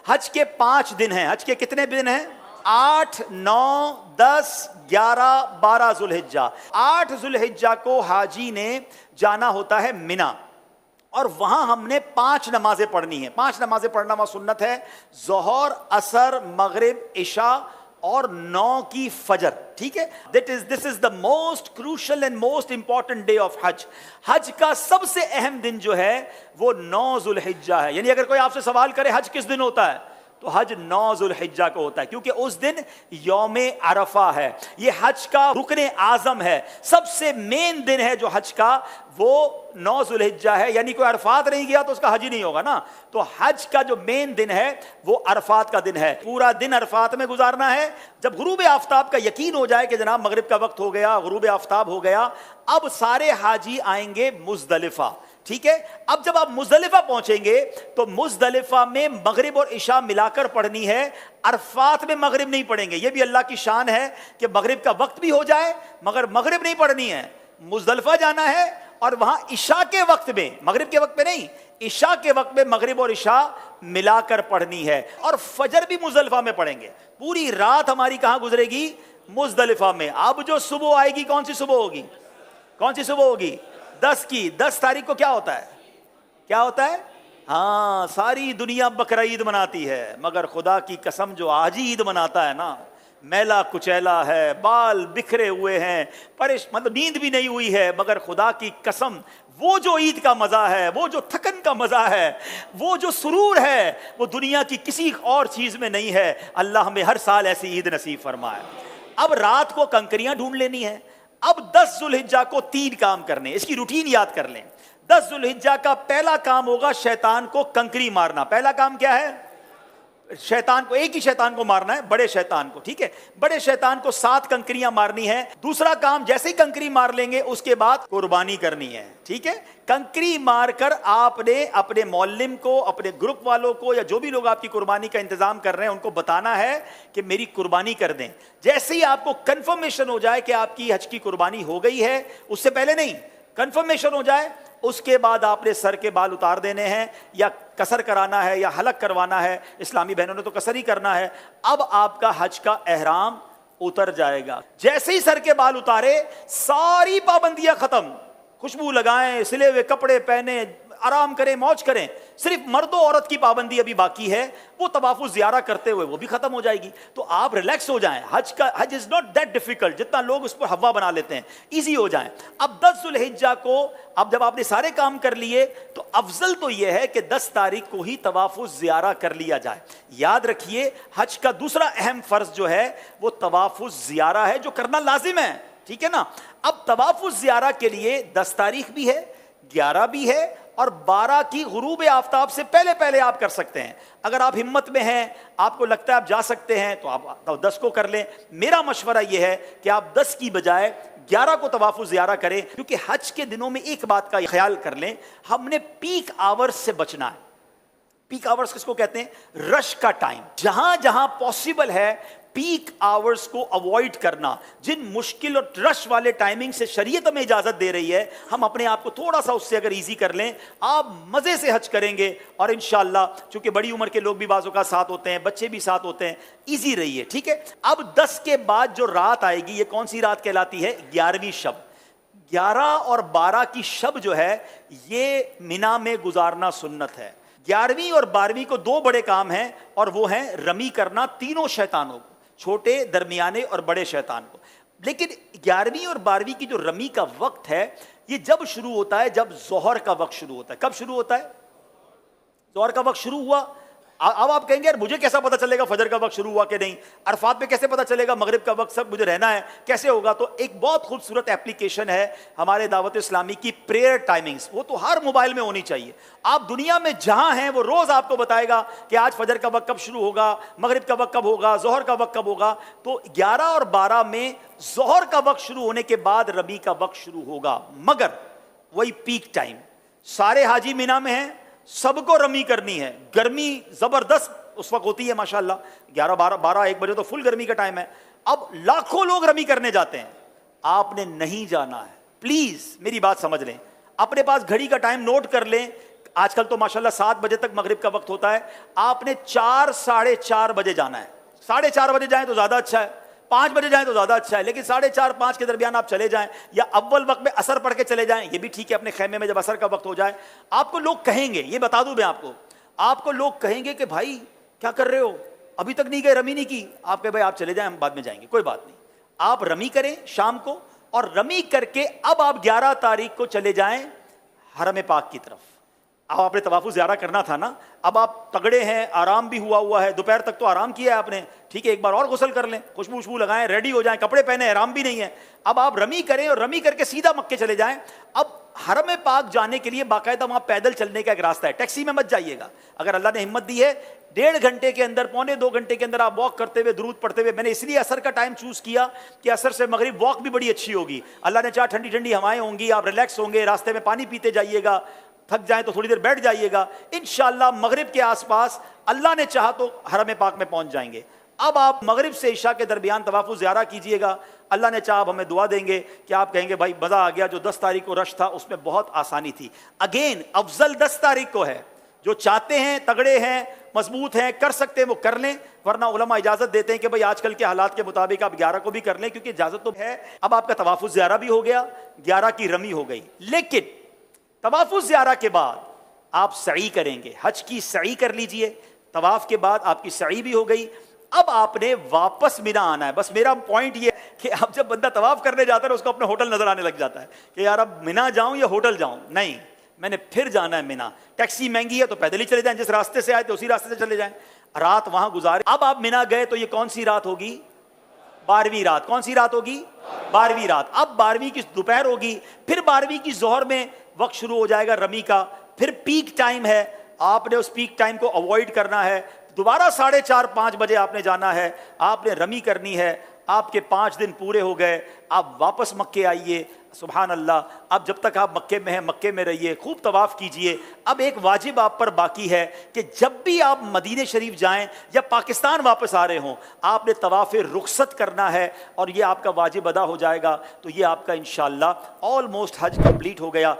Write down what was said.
حج کے 5 دن ہیں. حج کے کتنے دن ہیں؟ 8, 9, 10, 11, 12 ذوالحجہ. 8 ذوالحجہ کو حاجی نے جانا ہوتا ہے مینا، اور وہاں ہم نے 5 نمازیں پڑھنی ہیں. 5 نمازیں پڑھنا وہ سنت ہے: ظہر، عصر، مغرب، عشاء اور 9 کی فجر. ٹھیک ہے، this is the most crucial and most important day of حج. حج کا سب سے اہم دن جو ہے وہ 9 ذوالحجہ ہے. یعنی اگر کوئی آپ سے سوال کرے حج کس دن ہوتا ہے، تو حج 9 ذوالحجہ کو ہوتا ہے، کیونکہ اس دن یوم عرفہ ہے. یہ حج کا رکن اعظم ہے، سب سے مین دن ہے جو حج کا، وہ 9 ذوالحجہ ہے. یعنی کوئی عرفات نہیں گیا تو اس کا حج ہی نہیں ہوگا نا. تو حج کا جو مین دن ہے وہ عرفات کا دن ہے. پورا دن عرفات میں گزارنا ہے. جب غروب آفتاب کا یقین ہو جائے کہ جناب مغرب کا وقت ہو گیا، غروب آفتاب ہو گیا، اب سارے حاجی آئیں گے مزدلفہ. ٹھیک ہے، اب جب آپ مزدلفہ پہنچیں گے تو مزدلفہ میں مغرب اور عشاء ملا کر پڑھنی ہے. عرفات میں مغرب نہیں پڑھیں گے. یہ بھی اللہ کی شان ہے کہ مغرب کا وقت بھی ہو جائے مگر مغرب نہیں پڑھنی ہے. مزدلفہ جانا ہے اور وہاں عشاء کے وقت میں، مغرب کے وقت میں نہیں، عشاء کے وقت میں مغرب اور عشاء ملا کر پڑھنی ہے. اور فجر بھی مزدلفہ میں پڑھیں گے. پوری رات ہماری کہاں گزرے گی؟ مزدلفہ میں. اب جو صبح آئے گی، کون سی صبح ہوگی؟ کون سی صبح ہوگی؟ 10 کی. 10 تاریخ کو کیا ہوتا ہے؟ کیا ہوتا ہے؟ ہاں، ساری دنیا بقرعید مناتی ہے مگر خدا کی قسم جو آج ہی عید مناتا ہے نا، میلا کچیلا ہے، بال بکھرے ہوئے ہیں، مطلب نیند بھی نہیں ہوئی ہے، مگر خدا کی قسم وہ جو عید کا مزہ ہے، وہ جو تھکن کا مزہ ہے، وہ جو سرور ہے، وہ دنیا کی کسی اور چیز میں نہیں ہے. اللہ ہمیں ہر سال ایسی عید نصیب فرمائے. اب رات کو کنکریاں ڈھونڈ لینی ہے. اب 10 ذوالحجہ کو 3 کام کرنے، اس کی روٹین یاد کر لیں. 10 ذوالحجہ کا پہلا کام ہوگا شیطان کو کنکری مارنا. پہلا کام کیا ہے؟ شیطان کو، ایک ہی شیطان کو مارنا ہے، بڑے شیطان کو. ٹھیک ہے، بڑے شیطان کو 7 کنکریاں مارنی ہے. دوسرا کام، جیسے ہی کنکری مار لیں گے اس کے بعد قربانی کرنی ہے. ٹھیک ہے، کنکری مار کر آپ نے اپنے معلم کو، اپنے گروپ والوں کو، یا جو بھی لوگ آپ کی قربانی کا انتظام کر رہے ہیں ان کو بتانا ہے کہ میری قربانی کر دیں. جیسے ہی آپ کو کنفرمیشن ہو جائے کہ آپ کی حج کی قربانی ہو گئی ہے، اس سے پہلے نہیں، کنفرمیشن ہو جائے، اس کے بعد آپ نے سر کے بال اتار دینے ہیں، یا قصر کرانا ہے یا حلق کروانا ہے. اسلامی بہنوں نے تو قصر ہی کرنا ہے. اب آپ کا حج کا احرام اتر جائے گا. جیسے ہی سر کے بال اتارے، ساری پابندیاں ختم. خوشبو لگائیں، سلے ہوئے کپڑے پہنے، آرام کریں، موج کریں. صرف مرد و عورت کی پابندی ابھی باقی ہے، وہ طواف الزیارہ کرتے ہوئے وہ بھی ختم ہو جائے گی. تو آپ ریلیکس ہو جائیں. حج از ناٹ دیٹ ڈیفیکلٹ جتنا لوگ اس پر ہوا بنا لیتے ہیں. ایزی ہو جائیں. اب 10 ذوالحجہ کو، اب جب آپ نے سارے کام کر لیے تو افضل تو یہ ہے کہ 10 تاریخ کو ہی طواف الزیارہ کر لیا جائے. یاد رکھیے، حج کا دوسرا اہم فرض جو ہے وہ طواف الزیارہ ہے، جو کرنا لازم ہے. ٹھیک ہے نا. اب طواف الزیارہ کے لیے 10 تاریخ بھی ہے، 11 بھی ہے، اور 12 کی غروب آفتاب سے پہلے آپ کر سکتے ہیں. اگر آپ ہمت میں ہیں، آپ کو لگتا ہے آپ جا سکتے ہیں، تو آپ 10 کو کر لیں. میرا مشورہ یہ ہے کہ آپ 10 کی بجائے 11 کو طواف الزیارہ کریں، کیونکہ حج کے دنوں میں ایک بات کا خیال کر لیں، ہم نے پیک آورز سے بچنا ہے. پیک آورز کس کو کہتے ہیں؟ رش کا ٹائم. جہاں جہاں پاسبل ہے پیک آورز کو اوائڈ کرنا. جن مشکل اور رش والے ٹائمنگ سے شریعت ہمیں اجازت دے رہی ہے، ہم اپنے آپ کو تھوڑا سا اس سے اگر ایزی کر لیں، آپ مزے سے حج کریں گے. اور انشاءاللہ چونکہ بڑی عمر کے لوگ بھی بعض اوقات ساتھ ہوتے ہیں، بچے بھی ساتھ ہوتے ہیں، ایزی رہی ہے. ٹھیک ہے. اب 10 کے بعد جو رات آئے گی، یہ کون سی رات کہلاتی ہے؟ 11ویں شب. 11 اور 12 کی شب جو ہے یہ مینا میں گزارنا سنت ہے. 11ویں اور 12ویں کو 2 بڑے کام ہیں، اور وہ ہیں رمی کرنا تینوں شیطانوں کو، چھوٹے، درمیانے اور بڑے شیطان کو. لیکن 11ویں اور 12ویں کی جو رمی کا وقت ہے یہ جب شروع ہوتا ہے؟ جب ظہر کا وقت شروع ہوتا ہے. کب شروع ہوتا ہے؟ ظہر کا وقت شروع ہوا. اب آپ کہیں گے یار مجھے کیسا پتہ چلے گا فجر کا وقت شروع ہوا کہ نہیں؟ عرفات پہ کیسے پتہ چلے گا مغرب کا وقت سب مجھے رہنا ہے کیسے ہوگا؟ تو ایک بہت خوبصورت ایپلیکیشن ہے ہمارے دعوت اسلامی کی، پریئر ٹائمنگز. وہ تو ہر موبائل میں ہونی چاہیے. آپ دنیا میں جہاں ہیں وہ روز آپ کو بتائے گا کہ آج فجر کا وقت کب شروع ہوگا، مغرب کا وقت کب ہوگا، ظہر کا وقت کب ہوگا. تو 11 اور 12 میں ظہر کا وقت شروع ہونے کے بعد ربی کا وقت شروع ہوگا، مگر وہی پیک ٹائم. سارے حاجی مینا میں ہیں، سب کو رمی کرنی ہے. گرمی زبردست اس وقت ہوتی ہے ماشاءاللہ، 11 12 1 بجے تو فل گرمی کا ٹائم ہے. اب لاکھوں لوگ رمی کرنے جاتے ہیں، آپ نے نہیں جانا ہے. پلیز میری بات سمجھ لیں، اپنے پاس گھڑی کا ٹائم نوٹ کر لیں. آج کل تو ماشاءاللہ 7 بجے تک مغرب کا وقت ہوتا ہے، آپ نے 4 ساڑھے 4 بجے جانا ہے. 4:30 بجے جائیں تو زیادہ اچھا ہے، 5 بجے جائیں تو زیادہ اچھا ہے، لیکن 4:30 5 کے درمیان آپ چلے جائیں، یا اول وقت میں عصر پڑھ کے چلے جائیں، یہ بھی ٹھیک ہے. اپنے خیمے میں جب عصر کا وقت ہو جائے، آپ کو لوگ کہیں گے، یہ بتا دوں میں آپ کو لوگ کہیں گے کہ بھائی کیا کر رہے ہو، ابھی تک نہیں گئے، رمی نہیں کی. آپ کہ بھائی آپ چلے جائیں، ہم بعد میں جائیں گے، کوئی بات نہیں. آپ رمی کریں شام کو، اور رمی کر کے اب آپ 11 تاریخ کو چلے جائیں حرم پاک کی طرف. اب آپ نے طواف زیارہ کرنا تھا نا، اب آپ تگڑے ہیں، آرام بھی ہوا ہے، دوپہر تک تو آرام کیا ہے آپ نے، ٹھیک ہے، ایک بار اور غسل کر لیں، خوشبو لگائیں، ریڈی ہو جائیں، کپڑے پہنے، احرام بھی نہیں ہے. اب آپ رمی کریں اور رمی کر کے سیدھا مکے چلے جائیں. اب حرم پاک جانے کے لیے باقاعدہ وہاں پیدل چلنے کا ایک راستہ ہے، ٹیکسی میں مت جائیے گا. اگر اللہ نے ہمت دی ہے 1.5 گھنٹے کے اندر، 1.25 گھنٹے کے اندر آپ واک کرتے ہوئے، درود پڑھتے ہوئے. میں نے اس لیے عصر کا ٹائم چوز کیا کہ عصر سے مغرب واک بھی بڑی اچھی ہوگی، اللہ نے چاہا ٹھنڈی ٹھنڈی ہوائیں ہوں گی، آپ ریلیکس ہوں گے، راستے میں پانی پیتے جائیے گا، تھک جائیں تو تھوڑی دیر بیٹھ جائیے گا، انشاءاللہ مغرب کے آس پاس اللہ نے چاہا تو حرم پاک میں پہنچ جائیں گے. اب آپ مغرب سے عشاء کے درمیان طواف زیارہ کیجئے گا. اللہ نے چاہا ہمیں دعا دیں گے کہ آپ کہیں گے بھائی مزہ آ گیا، جو 10 تاریخ کو رش تھا اس میں بہت آسانی تھی. اگین افضل 10 تاریخ کو ہے، جو چاہتے ہیں، تگڑے ہیں، مضبوط ہیں، کر سکتے ہیں وہ کر لیں، ورنہ علماء اجازت دیتے ہیں کہ بھائی آج کل کے حالات کے مطابق آپ 11 کو بھی کر لیں، کیونکہ اجازت تو ہے. اب آپ کا طواف زیارہ بھی ہو گیا، 11 کی رمی ہو گئی. لیکن طواف زیارہ کے بعد آپ سعی کریں گے، حج کی سعی کر لیجئے. طواف کے بعد آپ کی سعی بھی ہو گئی، اب آپ نے واپس مینا آنا ہے. بس میرا پوائنٹ یہ ہے کہ اب جب بندہ طواف کرنے جاتا ہے اس کو اپنا ہوٹل نظر آنے لگ جاتا ہے کہ یار اب مینا جاؤں یا ہوٹل جاؤں. نہیں، میں نے پھر جانا ہے مینا. ٹیکسی مہنگی ہے تو پیدل ہی چلے جائیں، جس راستے سے آئے تو اسی راستے سے چلے جائیں، رات وہاں گزارے. اب آپ مینا گئے تو یہ کون سی رات ہوگی؟ 12ویں رات. کون سی رات ہوگی؟ 12ویں رات. اب 12ویں کی دوپہر ہوگی، پھر 12ویں کی ظہر میں وقت شروع ہو جائے گا رمی کا. پھر پیک ٹائم ہے، آپ نے اس پیک ٹائم کو اوائڈ کرنا ہے. دوبارہ 4:30 5 بجے آپ نے جانا ہے، آپ نے رمی کرنی ہے. آپ کے 5 دن پورے ہو گئے، آپ واپس مکے آئیے. سبحان اللہ. اب جب تک آپ مکے میں ہیں مکے میں رہیے، خوب طواف کیجئے. اب ایک واجب آپ پر باقی ہے کہ جب بھی آپ مدینہ شریف جائیں یا پاکستان واپس آ رہے ہوں، آپ نے طواف رخصت کرنا ہے، اور یہ آپ کا واجب ادا ہو جائے گا. تو یہ آپ کا انشاءاللہ آلموسٹ حج کمپلیٹ ہو گیا.